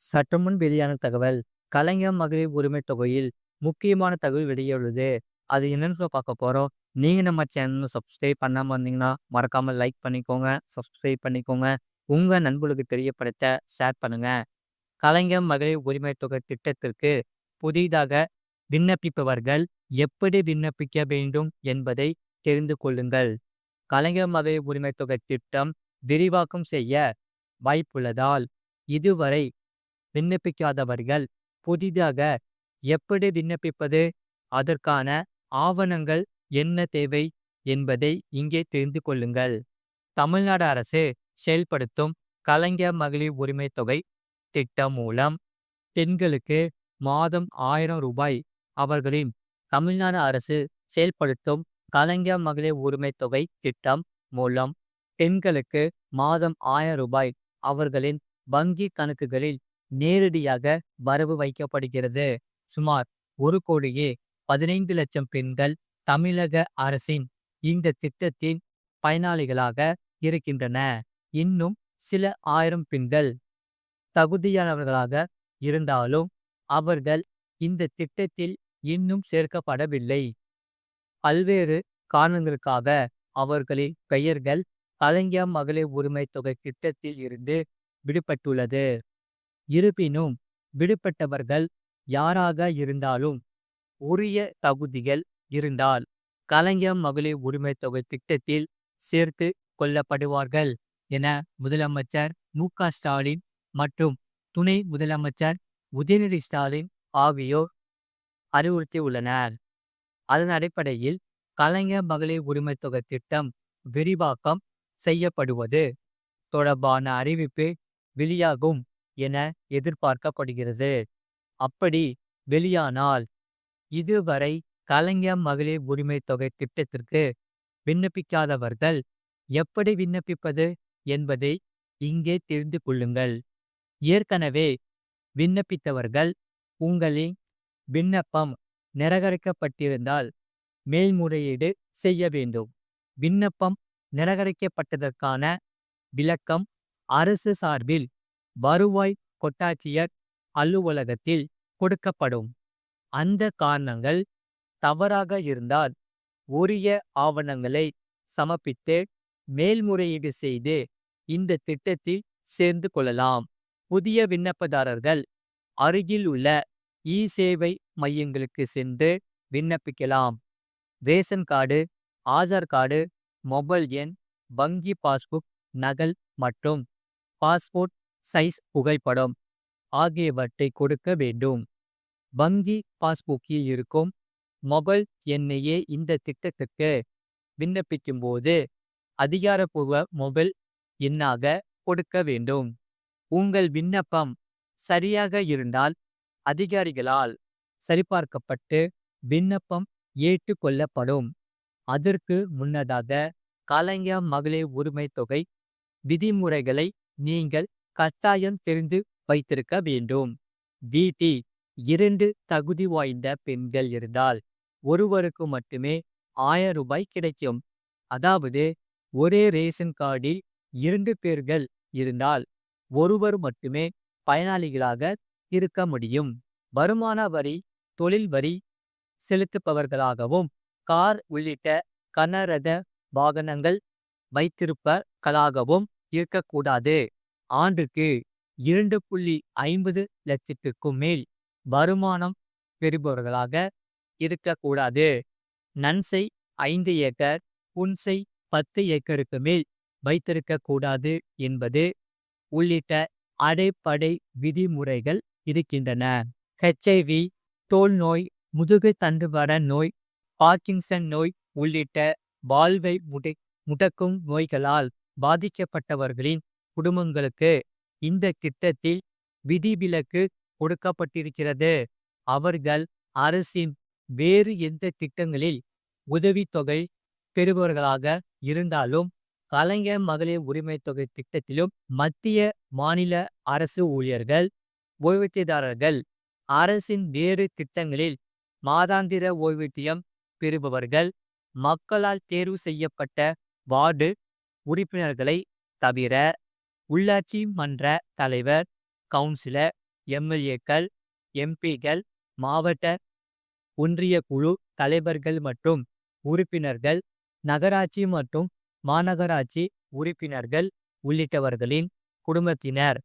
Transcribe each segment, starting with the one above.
சற்றுமுன் வெளியான தகவல். கலைஞர் மகளிர் உரிமை தொகையில் முக்கியமான தகவல் வெளியுள்ளது. அது என்னன்னு பார்க்க போறோம். நீங்க நம்ம சேனல் சப்ஸ்கிரைப் பண்ணாம இருந்தீங்கன்னா மறக்காம லைக் பண்ணிக்கோங்க, சப்ஸ்கிரைப் பண்ணிக்கோங்க. உங்க நண்பர்களுக்கு தெரியப்படுத்த ஷேர் பண்ணுங்க. கலைஞர் மகளிர் உரிமை தொகை திட்டத்திற்கு புதிதாக விண்ணப்பிப்பவர்கள் எப்படி விண்ணப்பிக்க வேண்டும் என்பதை தெரிந்து கொள்ளுங்கள். கலைஞர் மகளிர் உரிமை தொகை திட்டம் விரிவாக்கம் செய்ய வாய்ப்புள்ளதால் இதுவரை விண்ணப்பிக்காதவர்கள் புதிதாக எப்படி விண்ணப்பிப்பது, அதற்கான ஆவணங்கள் என்ன தேவை என்பதை இங்கே தெரிந்து கொள்ளுங்கள். தமிழ்நாடு அரசு செயல்படுத்தும் கலைஞர் மகளிர் உரிமை தொகை திட்டம் மூலம் பெண்களுக்கு மாதம் 1000 ரூபாய். அவர்களின் தமிழ்நாடு அரசு செயல்படுத்தும் கலைஞர் மகளிர் உரிமை தொகை திட்டம் மூலம் பெண்களுக்கு மாதம் 1000 ரூபாய் அவர்களின் வங்கி கணக்குகளில் நேரடியாக வரவு வைக்கப்படுகிறது. சுமார் 1,15,00,000 பெண்கள் தமிழக அரசின் இந்த திட்டத்தின் பயனாளிகளாக இருக்கின்றன. இன்னும் சில ஆயிரம் பெண்கள் தகுதியானவர்களாக இருந்தாலும் அவர்கள் இந்த திட்டத்தில் இன்னும் சேர்க்கப்படவில்லை. பல்வேறு காரணங்களுக்காக அவர்களின் பெயர்கள் கலைஞர் மகளிர் உரிமை தொகை திட்டத்தில் இருந்து விடுபட்டுள்ளது. இருப்பினும் விடுபட்டவர்கள் யாராக இருந்தாலும் உரிய தகுதிகள் இருந்தால் கலைஞர் மகளிர் உரிமை தொகை திட்டத்தில் சேர்த்து கொள்ளப்படுவார்கள் என முதலமைச்சர் மு.க.ஸ்டாலின் மற்றும் துணை முதலமைச்சர் உதயநிதி ஸ்டாலின் ஆகியோர் அறிவுறுத்தியுள்ளனர். அதன் அடிப்படையில் கலைஞர் மகளிர் உரிமை தொகை திட்டம் விரிவாக்கம் செய்யப்படுவது தொடர்பான அறிவிப்பு வெளியாகும் என எதிர்பார்க்கப்படுகிறது. அப்படி வெளியானால் இதுவரை கலைஞர் மகளிர் உரிமை தொகை திட்டத்திற்கு விண்ணப்பிக்காதவர்கள் எப்படி விண்ணப்பிப்பது என்பதை இங்கே தெரிந்து கொள்ளுங்கள். ஏற்கனவே விண்ணப்பித்தவர்கள் உங்களின் விண்ணப்பம் நிராகரிக்கப்பட்டிருந்தால் மேல்முறையீடு செய்ய வேண்டும். விண்ணப்பம் நிராகரிக்கப்பட்டதற்கான விளக்கம் அரசு சார்பில் வருவாய் கோட்டாட்சியர் அலுவலகத்தில் கொடுக்கப்படும். அந்த காரணங்கள் தவறாக இருந்தால் உரிய ஆவணங்களை சமர்ப்பித்து மேல்முறையீடு செய்து இந்த திட்டத்தில் சேர்ந்து கொள்ளலாம். புதிய விண்ணப்பதாரர்கள் அருகில் உள்ள இ-சேவை மையங்களுக்கு சென்று விண்ணப்பிக்கலாம். Ration card, Aadhaar card, mobile எண், வங்கி பாஸ்புக் நகல் மற்றும் பாஸ்போர்ட் சைஸ் புகைப்படம் ஆகியவற்றை கொடுக்க வேண்டும். வங்கி பாஸ்புக்கில் இருக்கும் மொபைல் எண்ணையே இந்த திட்டத்திற்கு விண்ணப்பிக்கும் போது அதிகாரப்பூர்வ மொபைல் எண்ணாக கொடுக்க வேண்டும். உங்கள் விண்ணப்பம் சரியாக இருந்தால் அதிகாரிகளால் சரிபார்க்கப்பட்டு விண்ணப்பம் ஏற்றுக்கொள்ளப்படும். அதற்கு முன்னதாக கலைஞர் மகளிர் உரிமை தொகை விதிமுறைகளை நீங்கள் கட்டாயம் தெரிந்து வைத்திருக்க வேண்டும். வீட்டில் 2 தகுதி வாய்ந்த பெண்கள் இருந்தால் ஒருவருக்கு மட்டுமே 1000 ரூபாய் கிடைக்கும். அதாவது ஒரே ரேஷன் கார்டில் 2 பேர்கள் இருந்தால் ஒருவர் மட்டுமே பயனாளிகளாக இருக்க முடியும். வருமான வரி, தொழில் வரி செலுத்துபவர்களாகவும் கார் உள்ளிட்ட கனரக வாகனங்கள் வைத்திருப்பவர்களாகவும் இருக்கக்கூடாது. ஆண்டுக்கு 2,50 லட்சத்திற்கும் மேல் வருமானம் பெறுபவர்களாக இருக்கக்கூடாது. நன்செய் 5 ஏக்கர், புன்செய் 10 ஏக்கருக்கு மேல் வைத்திருக்கக்கூடாது என்பது உள்ளிட்ட அடிப்படை விதிமுறைகள் இருக்கின்றன. HIV, தோல் நோய், முதுகு தண்டுவட நோய், பார்க்கின்சன் நோய் உள்ளிட்ட வாழ்வை முடக்கும் நோய்களால் பாதிக்கப்பட்டவர்களின் குடும்பங்களுக்கு இந்த திட்டத்தில் விதிவிலக்கு கொடுக்கப்பட்டிருக்கிறது. அவர்கள் அரசின் வேறு எந்த திட்டங்களில் உதவித்தொகை பெறுபவர்களாக இருந்தாலும் கலைஞர் மகளிர் உரிமை தொகை திட்டத்திலும் மத்திய மாநில அரசு ஊழியர்கள், ஓய்வூதியதாரர்கள், அரசின் வேறு திட்டங்களில் மாதாந்திர ஓய்வூதியம் பெறுபவர்கள், மக்களால் தேர்வு செய்யப்பட்ட வார்டு உறுப்பினர்களை தவிர உள்ளாட்சி மன்ற தலைவர், கவுன்சிலர், எம்எல்ஏக்கள், எம்பிக்கள், மாவட்ட, ஒன்றிய குழு தலைவர்கள் மற்றும் உறுப்பினர்கள், நகராட்சி மற்றும் மாநகராட்சி உறுப்பினர்கள் உள்ளிட்டவர்களின் குடும்பத்தினர்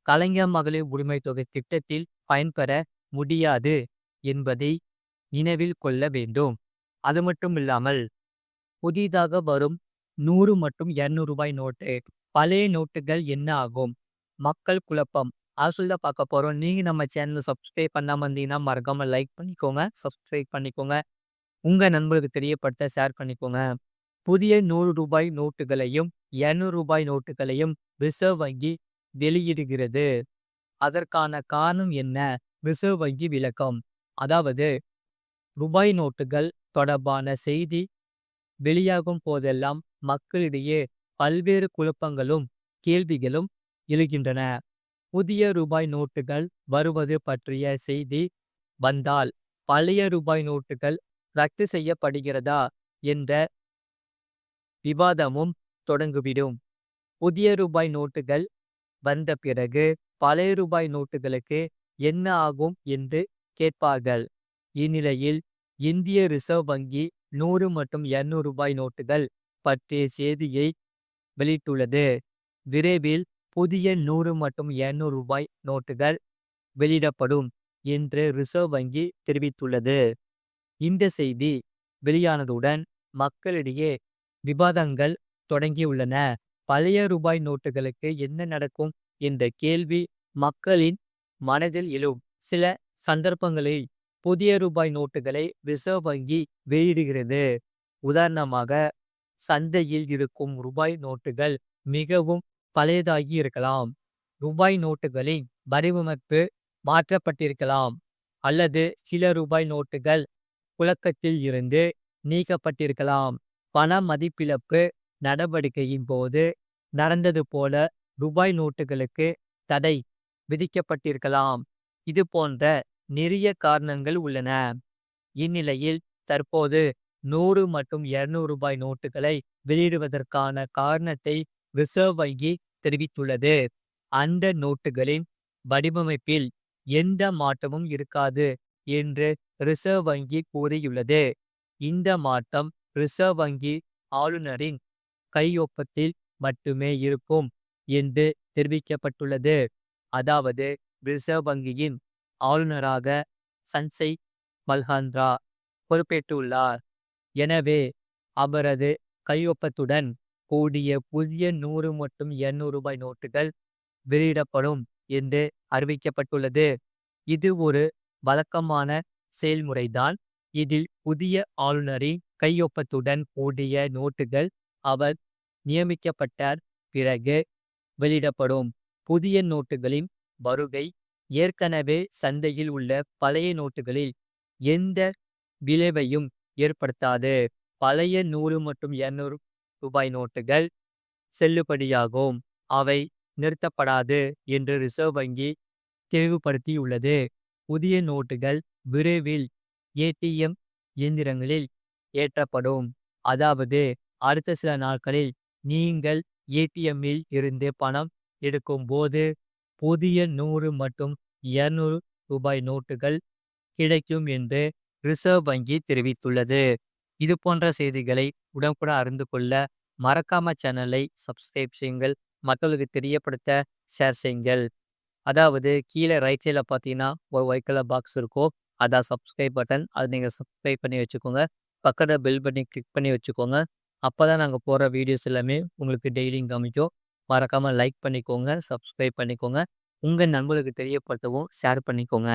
கலைஞர் மகளிர் உரிமைத் தொகை திட்டத்தில் பயன்பெற முடியாது என்பதை நினைவில் கொள்ள வேண்டும். அது மட்டும் இல்லாமல் புதிதாக வரும் 100 மற்றும் 200 ரூபாய் நோட்டு, பழைய நோட்டுகள் என்ன ஆகும்? மக்கள் குழப்பம். அது சொல்லி தான் பார்க்க போறோம். நீங்க நம்ம சேனலை சப்ஸ்கிரைப் பண்ணாம இருந்தீங்கன்னா மறக்காம லைக் பண்ணிக்கோங்க, சப்ஸ்கிரைப் பண்ணிக்கோங்க. உங்க நண்பர்களுக்கு தெரியப்படுத்த ஷேர் பண்ணிக்கோங்க. புதிய 100 ரூபாய் நோட்டுகளையும் 200 ரூபாய் நோட்டுகளையும் ரிசர்வ் வங்கி வெளியிடுகிறது. அதற்கான காரணம் என்ன? ரிசர்வ் வங்கி விளக்கம். அதாவது ரூபாய் நோட்டுகள் தொடர்பான செய்தி வெளியாகும் போதெல்லாம் மக்களிடையே பல்வேறு குழப்பங்களும் கேள்விகளும் எழுகின்றன. புதிய ரூபாய் நோட்டுகள் வருவது பற்றிய செய்தி வந்தால் பழைய ரூபாய் நோட்டுகள் ரத்து செய்யப்படுகிறதா என்ற விவாதமும் தொடங்கிவிடும். புதிய ரூபாய் நோட்டுகள் வந்த பிறகு பழைய ரூபாய் நோட்டுகளுக்கு என்ன ஆகும் என்று கேட்பார்கள். இந்நிலையில் இந்திய ரிசர்வ் வங்கி 100 மற்றும் 200 ரூபாய் நோட்டுகள் பற்றிய செய்தியை வெளியிட்டுள்ளது. விரைவில் புதிய 100 மற்றும் 200 ரூபாய் நோட்டுகள் வெளியிடப்படும் என்று ரிசர்வ் வங்கி தெரிவித்துள்ளது. இந்த செய்தி வெளியானதுடன் மக்களிடையே விவாதங்கள் தொடங்கியுள்ளன. பழைய ரூபாய் நோட்டுகளுக்கு என்ன நடக்கும் என்ற கேள்வி மக்களின் மனதில் எழும். சில சந்தர்ப்பங்களில் புதிய ரூபாய் நோட்டுகளை ரிசர்வ் வங்கி வெளியிடுகிறது. உதாரணமாக சந்தையில் இருக்கும் ரூபாய் நோட்டுகள் மிகவும் பழையதாகி இருக்கலாம். ரூபாய் நோட்டுகளின் வடிவமைப்பு மாற்றப்பட்டிருக்கலாம். அல்லது சில ரூபாய் நோட்டுகள் புழக்கத்தில் இருந்து நீக்கப்பட்டிருக்கலாம். பண மதிப்பிழப்பு நடவடிக்கையின் போது நடந்தது போல ரூபாய் நோட்டுகளுக்கு தடை விதிக்கப்பட்டிருக்கலாம். இது போன்ற நிறைய காரணங்கள் உள்ளன. இந்நிலையில் தற்போது 100 மற்றும் 200 ரூபாய் நோட்டுகளை வெளியிடுவதற்கான காரணத்தை ரிசர்வ் வங்கி தெரிவித்துள்ளது. அந்த நோட்டுகளின் வடிவமைப்பில் எந்த மாற்றமும் இருக்காது என்று ரிசர்வ் வங்கி கூறியுள்ளது. இந்த மாற்றம் ரிசர்வ் வங்கி ஆளுநரின் கையொப்பத்தில் மட்டுமே இருக்கும் என்று தெரிவிக்கப்பட்டுள்ளது. அதாவது ரிசர்வ் வங்கியின் ஆளுநராக சஞ்சய் மல்ஹோத்ரா பொறுப்பேற்றுள்ளார். எனவே அவரது கையொப்பத்துடன் கூடிய புதிய 100 மற்றும் 200 ரூபாய் நோட்டுகள் வெளியிடப்படும் என்று அறிவிக்கப்பட்டுள்ளது. இது ஒரு வழக்கமான செயல்முறைதான். இதில் புதிய ஆளுநரின் கையொப்பத்துடன் கூடிய நோட்டுகள் அவர் நியமிக்கப்பட்ட பிறகு வெளியிடப்படும். புதிய நோட்டுகளின் வருகை ஏற்கனவே சந்தையில் உள்ள பழைய நோட்டுகளில் எந்த விளைவையும் ஏற்படுத்தாது. பழைய 100 மற்றும் 200 ரூபாய் நோட்டுகள் செல்லுபடியாகும். அவை நிறுத்தப்படாது என்று ரிசர்வ் வங்கி தெளிவுபடுத்தியுள்ளது. புதிய நோட்டுகள் விரைவில் ஏடிஎம் இயந்திரங்களில் ஏற்றப்படும். அதாவது அடுத்த சில நாட்களில் நீங்கள் ஏடிஎம்மில் இருந்து பணம் எடுக்கும் போது புதிய 100 மற்றும் 200 ரூபாய் நோட்டுகள் கிடைக்கும் என்று ரிசர்வ் வங்கி தெரிவித்துள்ளது. இது போன்ற செய்திகளை உடனுக்குடன் அறிந்து கொள்ள மறக்காம சேனலை சப்ஸ்கிரைப் செய்யுங்கள். மற்றவர்களுக்கு தெரியப்படுத்த ஷேர் செய்யுங்கள். அதாவது கீழே ரைட் சைடில் பார்த்தீங்கன்னா ஒரு ஒயிட் கலர் பாக்ஸ் இருக்கும். அதான் சப்ஸ்கிரைப் பட்டன். அதை நீங்கள் சப்ஸ்கிரைப் பண்ணி வச்சுக்கோங்க. பக்கத்தில் பெல் பண்ணி கிளிக் பண்ணி வச்சுக்கோங்க. அப்போ தான் நாங்கள் போடுற வீடியோஸ் எல்லாமே உங்களுக்கு டெய்லியும் காமிக்கும். மறக்காமல் லைக் பண்ணிக்கோங்க, சப்ஸ்கிரைப் பண்ணிக்கோங்க. உங்கள் நண்பர்களுக்கு தெரியப்படுத்தவும் ஷேர் பண்ணிக்கோங்க.